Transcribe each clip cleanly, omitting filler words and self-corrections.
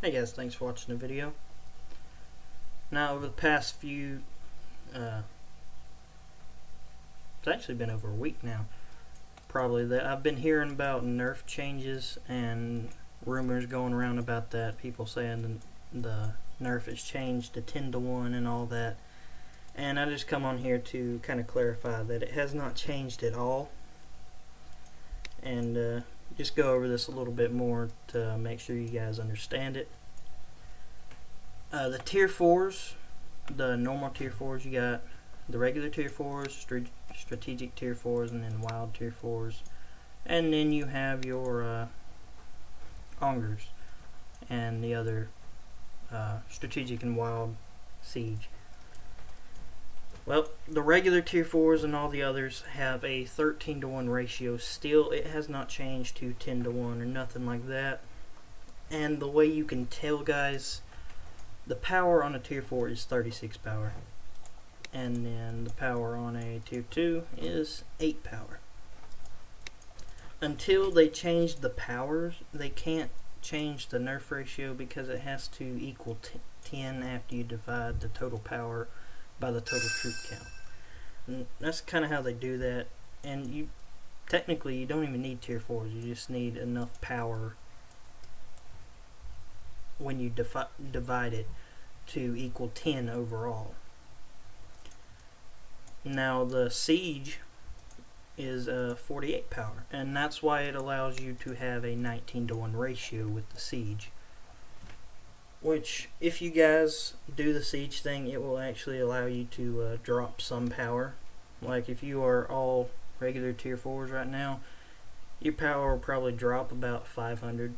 Hey guys, thanks for watching the video. Now over the past few, it's actually been over a week now, probably, that I've been hearing about Nerf changes and rumors going around about that, people saying the Nerf has changed to 10-to-1 and all that. And I just come on here to kind of clarify that it has not changed at all, and just go over this a little bit more to make sure you guys understand it. The tier 4s, the normal tier 4s, you got the regular tier 4s, strategic tier 4s, and then wild tier 4s. And then you have your Ongers and the other strategic and wild siege. Well, the regular tier 4s and all the others have a 13-to-1 ratio still. It has not changed to 10-to-1 or nothing like that. And the way you can tell, guys, the power on a tier 4 is 36 power. And then the power on a tier 2 is 8 power. Until they change the powers, they can't change the Nerf ratio because it has to equal 10 after you divide the total power by the total troop count. And that's kind of how they do that. And technically you don't even need tier 4s, you just need enough power when you divide it to equal 10 overall. Now the siege is 48 power, and that's why it allows you to have a 19-to-1 ratio with the siege. Which, if you guys do the siege thing, it will actually allow you to drop some power. Like if you are all regular tier 4s right now, your power will probably drop about 500,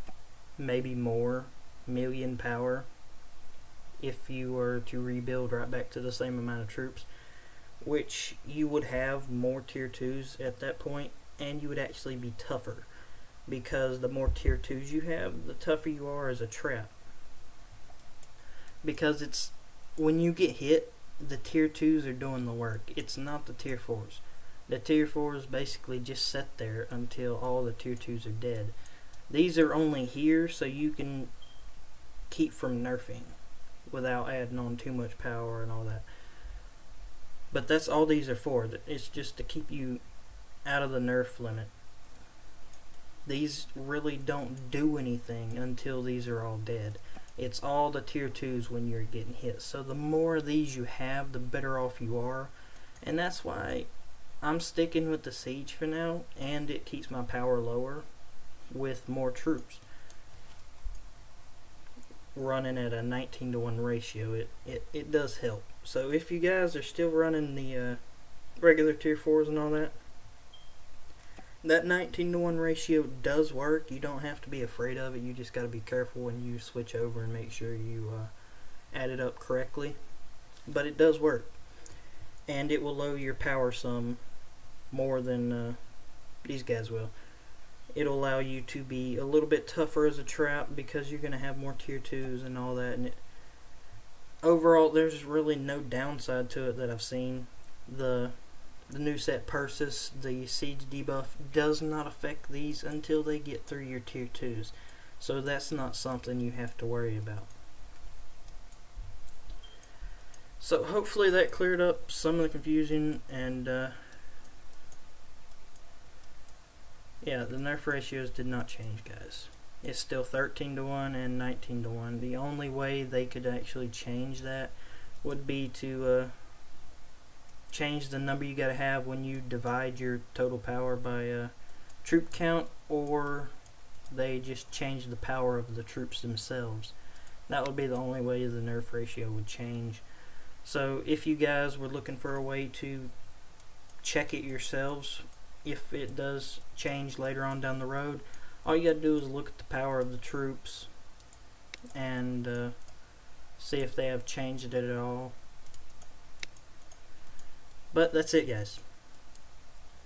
maybe more, million power if you were to rebuild right back to the same amount of troops, which you would have more tier 2s at that point, and you would actually be tougher, because the more tier 2s you have, the tougher you are as a trap. Because it's, when you get hit, the tier 2s are doing the work. It's not the tier 4s. The tier 4s basically just sit there until all the tier 2s are dead. These are only here so you can keep from nerfing without adding on too much power and all that. But that's all these are for. It's just to keep you out of the nerf limit. These really don't do anything until these are all dead. It's all the tier 2s when you're getting hit. So the more of these you have, the better off you are. And that's why I'm sticking with the siege for now, and it keeps my power lower with more troops. Running at a 19-to-1 ratio, it does help. So if you guys are still running the regular tier 4s and all that, that 19-to-1 ratio does work. You don't have to be afraid of it. You just got to be careful when you switch over and make sure you add it up correctly. But it does work. And it will lower your power some more than these guys will. It'll allow you to be a little bit tougher as a trap because you're going to have more tier 2s and all that. And overall, there's really no downside to it that I've seen. The new set Persis, the siege debuff, does not affect these until they get through your tier 2s. So that's not something you have to worry about. So hopefully that cleared up some of the confusion, and yeah, the Nerf ratios did not change, guys. It's still 13-to-1 and 19-to-1. The only way they could actually change that would be to change the number you gotta have when you divide your total power by troop count, or they just change the power of the troops themselves. That would be the only way the Nerf ratio would change. So if you guys were looking for a way to check it yourselves, if it does change later on down the road, all you gotta do is look at the power of the troops and see if they have changed it at all. But that's it, guys.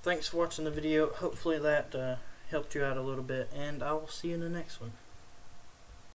Thanks for watching the video. Hopefully that helped you out a little bit, and I will see you in the next one.